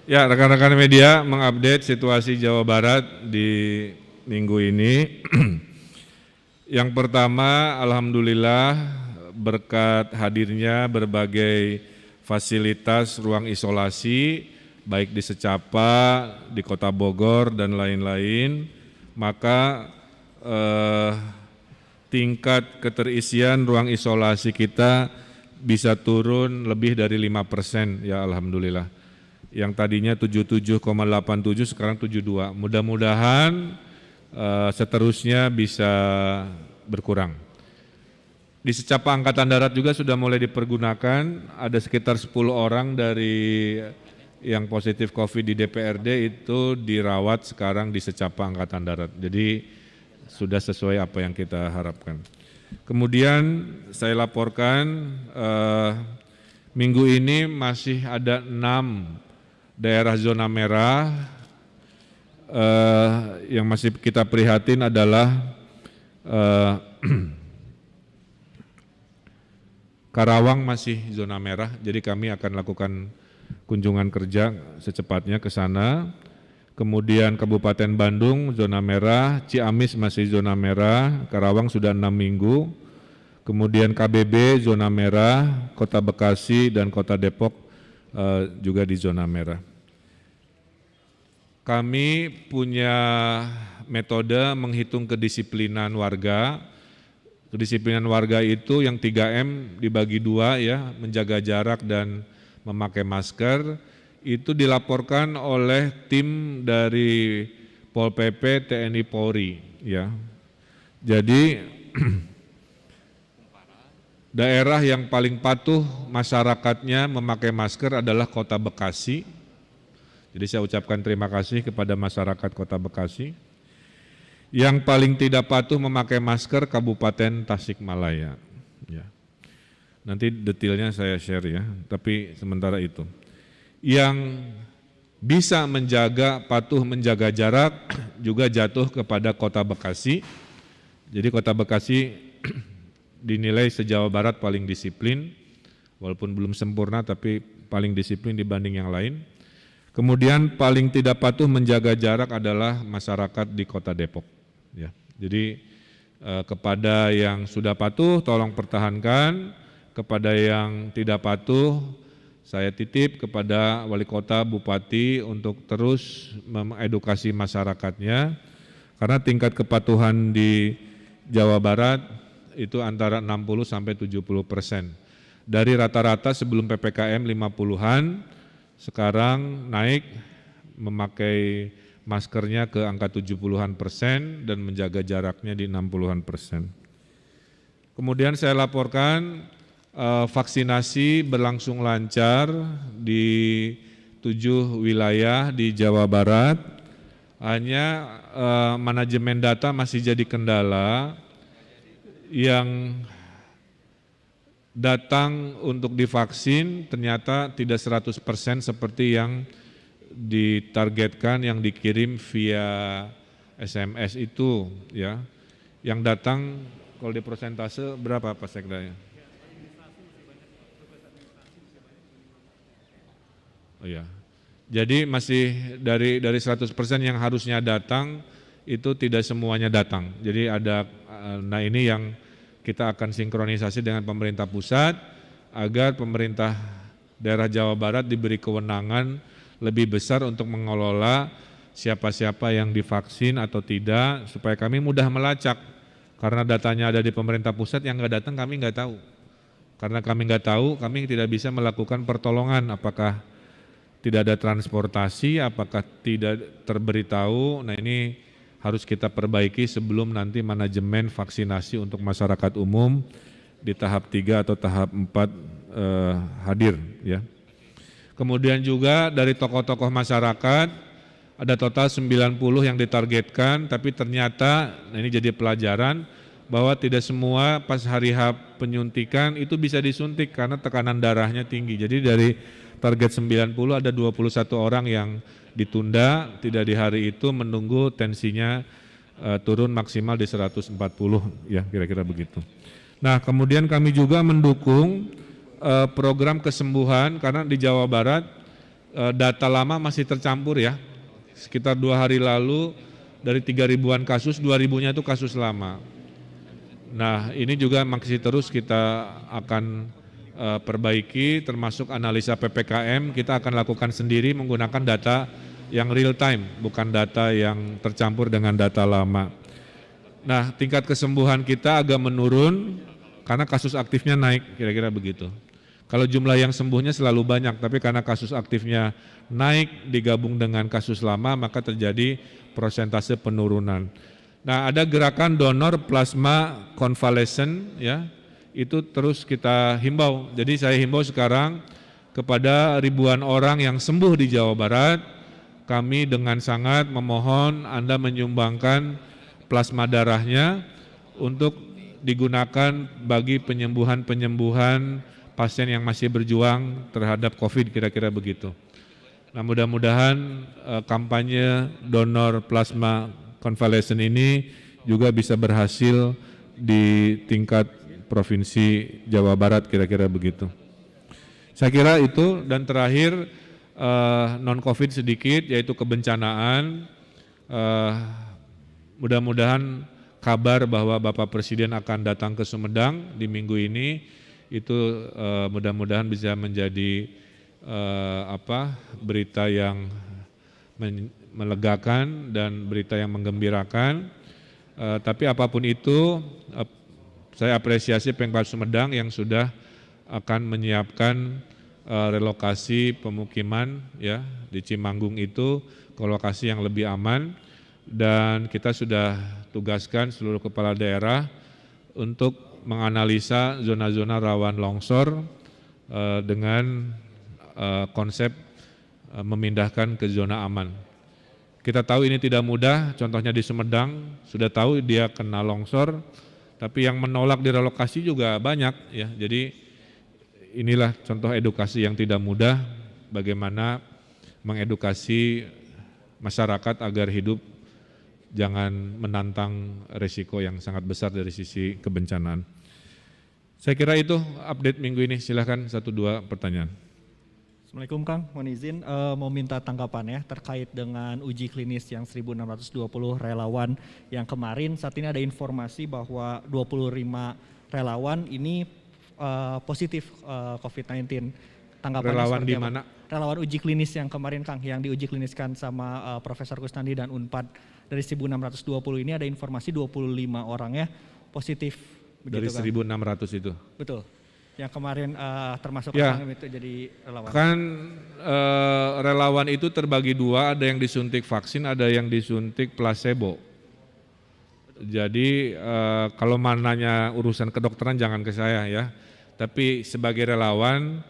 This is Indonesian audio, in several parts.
Ya, rekan-rekan media mengupdate situasi Jawa Barat di minggu ini. Yang pertama, alhamdulillah berkat hadirnya berbagai fasilitas ruang isolasi, baik di Secapa, di Kota Bogor, dan lain-lain, maka tingkat keterisian ruang isolasi kita bisa turun lebih dari 5%, ya alhamdulillah. Yang tadinya 77,87 sekarang 72. Mudah-mudahan seterusnya bisa berkurang. Di Secapa Angkatan Darat juga sudah mulai dipergunakan, ada sekitar 10 orang dari yang positif COVID di DPRD itu dirawat sekarang di Secapa Angkatan Darat. Jadi sudah sesuai apa yang kita harapkan. Kemudian saya laporkan minggu ini masih ada 6 daerah zona merah. Yang masih kita prihatin adalah Karawang masih zona merah, jadi kami akan lakukan kunjungan kerja secepatnya ke sana. Kemudian Kabupaten Bandung zona merah, Ciamis masih zona merah, Karawang sudah 6 minggu. Kemudian KBB zona merah, Kota Bekasi dan Kota Depok juga di zona merah. Kami punya metode menghitung kedisiplinan warga. Kedisiplinan warga itu yang 3M dibagi 2 ya, menjaga jarak dan memakai masker. Itu dilaporkan oleh tim dari Pol PP, TNI, Polri ya. Jadi daerah yang paling patuh masyarakatnya memakai masker adalah Kota Bekasi. Jadi saya ucapkan terima kasih kepada masyarakat Kota Bekasi. Yang paling tidak patuh memakai masker Kabupaten Tasikmalaya. Ya. Nanti detailnya saya share ya, tapi sementara itu. Yang bisa patuh menjaga jarak juga jatuh kepada Kota Bekasi. Jadi Kota Bekasi dinilai se-Jawa Barat paling disiplin, walaupun belum sempurna tapi paling disiplin dibanding yang lain. Kemudian paling tidak patuh menjaga jarak adalah masyarakat di Kota Depok. Ya, jadi kepada yang sudah patuh tolong pertahankan, kepada yang tidak patuh saya titip kepada wali kota, bupati untuk terus mengedukasi masyarakatnya, karena tingkat kepatuhan di Jawa Barat itu antara 60 sampai 70%. Dari rata-rata sebelum PPKM 50-an, sekarang naik memakai maskernya ke angka 70-an% dan menjaga jaraknya di 60-an%. Kemudian saya laporkan vaksinasi berlangsung lancar di 7 wilayah di Jawa Barat. Hanya manajemen data masih jadi kendala, yang datang untuk divaksin ternyata tidak 100% seperti yang ditargetkan, yang dikirim via SMS itu ya. Yang datang kalau di persentase berapa Pak Sekda? Oh ya. Jadi masih dari 100% yang harusnya datang itu tidak semuanya datang. Jadi ada, nah ini yang kita akan sinkronisasi dengan pemerintah pusat agar pemerintah daerah Jawa Barat diberi kewenangan lebih besar untuk mengelola siapa-siapa yang divaksin atau tidak, supaya kami mudah melacak. Karena datanya ada di pemerintah pusat, yang nggak datang kami nggak tahu. Karena kami nggak tahu, kami tidak bisa melakukan pertolongan, apakah tidak ada transportasi, apakah tidak terberitahu. Nah ini harus kita perbaiki sebelum nanti manajemen vaksinasi untuk masyarakat umum di tahap 3 atau tahap 4 hadir ya. Kemudian juga dari tokoh-tokoh masyarakat ada total 90 yang ditargetkan, tapi ternyata nah ini jadi pelajaran bahwa tidak semua pas hari H penyuntikan itu bisa disuntik karena tekanan darahnya tinggi. Jadi dari target 90 ada 21 orang yang ditunda, tidak di hari itu, menunggu tensinya turun maksimal di 140 ya, kira-kira begitu. Nah, kemudian kami juga mendukung program kesembuhan, karena di Jawa Barat data lama masih tercampur ya. Sekitar 2 hari lalu dari 3.000-an kasus, 2.000-nya itu kasus lama. Nah ini juga masih terus kita akan perbaiki, termasuk analisa PPKM kita akan lakukan sendiri menggunakan data yang real time, bukan data yang tercampur dengan data lama. Nah tingkat kesembuhan kita agak menurun karena kasus aktifnya naik, kira-kira begitu. Kalau jumlah yang sembuhnya selalu banyak, tapi karena kasus aktifnya naik digabung dengan kasus lama, maka terjadi persentase penurunan. Nah ada gerakan donor plasma konvalesen ya, itu terus kita himbau. Jadi saya himbau sekarang kepada ribuan orang yang sembuh di Jawa Barat, kami dengan sangat memohon Anda menyumbangkan plasma darahnya untuk digunakan bagi penyembuhan pasien yang masih berjuang terhadap COVID, kira-kira begitu. Nah mudah-mudahan kampanye donor plasma konvalesen ini juga bisa berhasil di tingkat Provinsi Jawa Barat, kira-kira begitu. Saya kira itu, dan terakhir non-COVID sedikit, yaitu kebencanaan. Mudah-mudahan kabar bahwa Bapak Presiden akan datang ke Sumedang di minggu ini, itu mudah-mudahan bisa menjadi berita yang melegakan dan berita yang menggembirakan. Tapi apapun itu, saya apresiasi Pemkab Sumedang yang sudah akan menyiapkan relokasi pemukiman ya di Cimanggung itu ke lokasi yang lebih aman, dan kita sudah tugaskan seluruh kepala daerah untuk menganalisa zona-zona rawan longsor dengan konsep memindahkan ke zona aman. Kita tahu ini tidak mudah, contohnya di Sumedang sudah tahu dia kena longsor, tapi yang menolak direlokasi juga banyak ya. Jadi inilah contoh edukasi yang tidak mudah, bagaimana mengedukasi masyarakat agar hidup jangan menantang resiko yang sangat besar dari sisi kebencanaan. Saya kira itu update minggu ini, silahkan 1-2 pertanyaan. Assalamualaikum Kang, mohon izin mau minta tanggapan ya terkait dengan uji klinis yang 1.620 relawan yang kemarin. Saat ini ada informasi bahwa 25 relawan ini positif COVID-19. Tanggapannya relawan di apa? mana? Relawan uji klinis yang kemarin Kang, yang diuji kliniskan sama Profesor Kusnandi dan Unpad. Dari 1.620 ini ada informasi 25 orang ya positif. Begitu, dari 1.600 itu? Betul. Yang kemarin termasuk ya, itu jadi relawan. Kan relawan itu terbagi dua, ada yang disuntik vaksin, ada yang disuntik placebo. Jadi kalau mananya urusan kedokteran jangan ke saya ya. Tapi sebagai relawan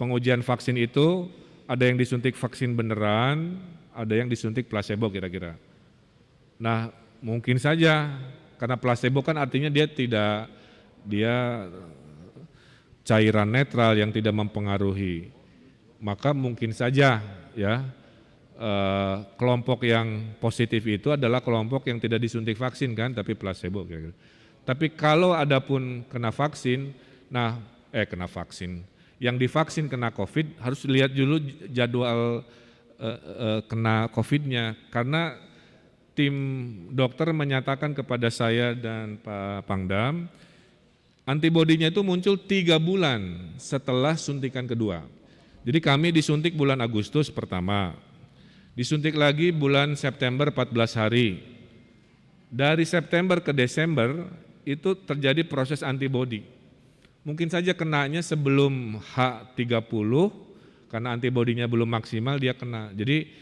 pengujian vaksin itu ada yang disuntik vaksin beneran, ada yang disuntik placebo kira-kira. Nah mungkin saja karena placebo kan artinya dia cairan netral yang tidak mempengaruhi, maka mungkin saja ya kelompok yang positif itu adalah kelompok yang tidak disuntik vaksin kan, tapi placebo kira-kira. Tapi kalau ada pun kena vaksin, kena vaksin, yang divaksin kena COVID harus lihat dulu jadwal kena COVID-nya, karena tim dokter menyatakan kepada saya dan Pak Pangdam, antibodinya itu muncul 3 bulan setelah suntikan kedua. Jadi kami disuntik bulan Agustus pertama, disuntik lagi bulan September 14 hari. Dari September ke Desember itu terjadi proses antibodi. Mungkin saja kenanya sebelum H30 karena antibodinya belum maksimal dia kena. Jadi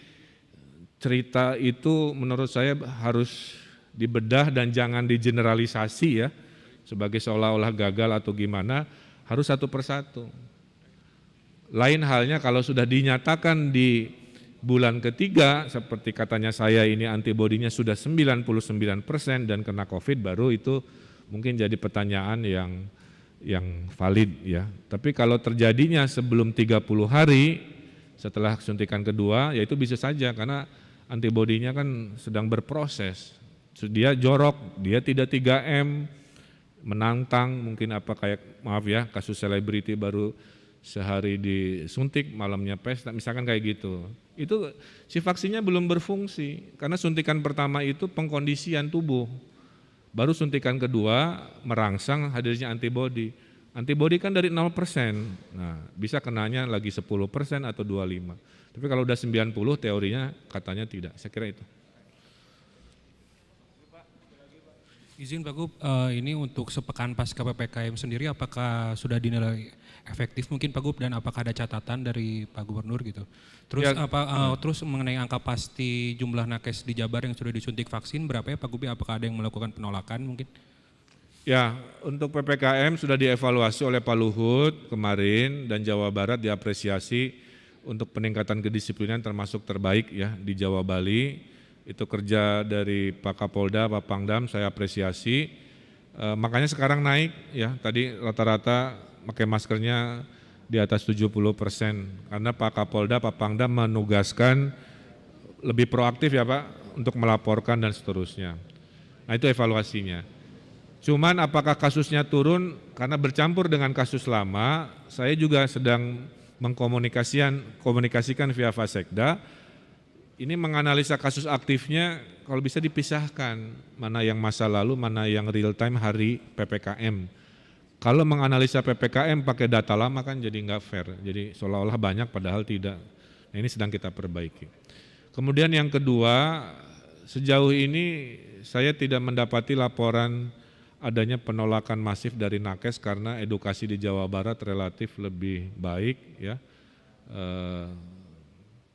cerita itu menurut saya harus dibedah dan jangan digeneralisasi ya. Sebagai seolah-olah gagal atau gimana, harus satu persatu. Lain halnya kalau sudah dinyatakan di bulan ketiga, seperti katanya saya ini antibodinya sudah 99% dan kena COVID, baru itu mungkin jadi pertanyaan yang valid ya. Tapi kalau terjadinya sebelum 30 hari setelah suntikan kedua, ya itu bisa saja karena antibodinya kan sedang berproses. Dia jorok, dia tidak 3M, menantang mungkin kayak maaf ya kasus selebriti baru sehari disuntik, malamnya pesta, misalkan kayak gitu. Itu si vaksinnya belum berfungsi, karena suntikan pertama itu pengkondisian tubuh. Baru suntikan kedua merangsang hadirnya antibodi. Antibodi kan dari 0%, nah bisa kenanya lagi 10% atau 25%. Tapi kalau udah 90 teorinya katanya tidak, saya kira itu. Izin Pak Gub, ini untuk sepekan pasca PPKM sendiri apakah sudah dinilai efektif mungkin Pak Gub, dan apakah ada catatan dari Pak Gubernur gitu? Terus Ya, terus mengenai angka pasti jumlah nakes di Jabar yang sudah disuntik vaksin berapa ya Pak Gub? Apakah ada yang melakukan penolakan mungkin? Ya, untuk PPKM sudah dievaluasi oleh Pak Luhut kemarin dan Jawa Barat diapresiasi untuk peningkatan kedisiplinan termasuk terbaik ya di Jawa Bali. Itu kerja dari Pak Kapolda, Pak Pangdam, saya apresiasi. Makanya sekarang naik ya, tadi rata-rata pakai maskernya di atas 70%, karena Pak Kapolda, Pak Pangdam menugaskan lebih proaktif ya Pak untuk melaporkan dan seterusnya. Nah itu evaluasinya. Cuman apakah kasusnya turun karena bercampur dengan kasus lama, saya juga sedang komunikasikan via Fasekda, ini menganalisa kasus aktifnya kalau bisa dipisahkan, mana yang masa lalu, mana yang real time hari PPKM. Kalau menganalisa PPKM pakai data lama kan jadi nggak fair, jadi seolah-olah banyak padahal tidak. Nah ini sedang kita perbaiki. Kemudian yang kedua, sejauh ini saya tidak mendapati laporan adanya penolakan masif dari nakes karena edukasi di Jawa Barat relatif lebih baik ya.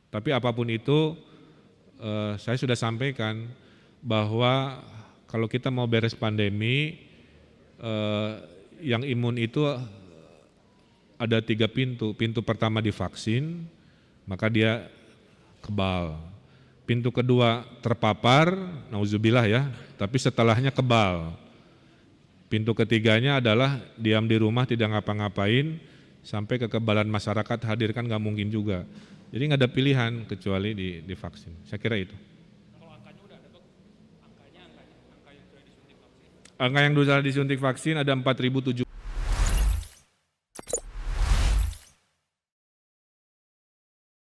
Tapi apapun itu saya sudah sampaikan bahwa kalau kita mau beres pandemi, yang imun itu ada 3 pintu. Pintu pertama divaksin, maka dia kebal. Pintu kedua terpapar, nauzubillah ya, tapi setelahnya kebal. Pintu ketiganya adalah diam di rumah tidak ngapa-ngapain, sampai kekebalan masyarakat hadir kan nggak mungkin juga. Jadi nggak ada pilihan kecuali divaksin. Saya kira itu. Kalau angkanya udah ada angka yang sudah disuntik vaksin? Angka yang sudah disuntik vaksin ada 4.070.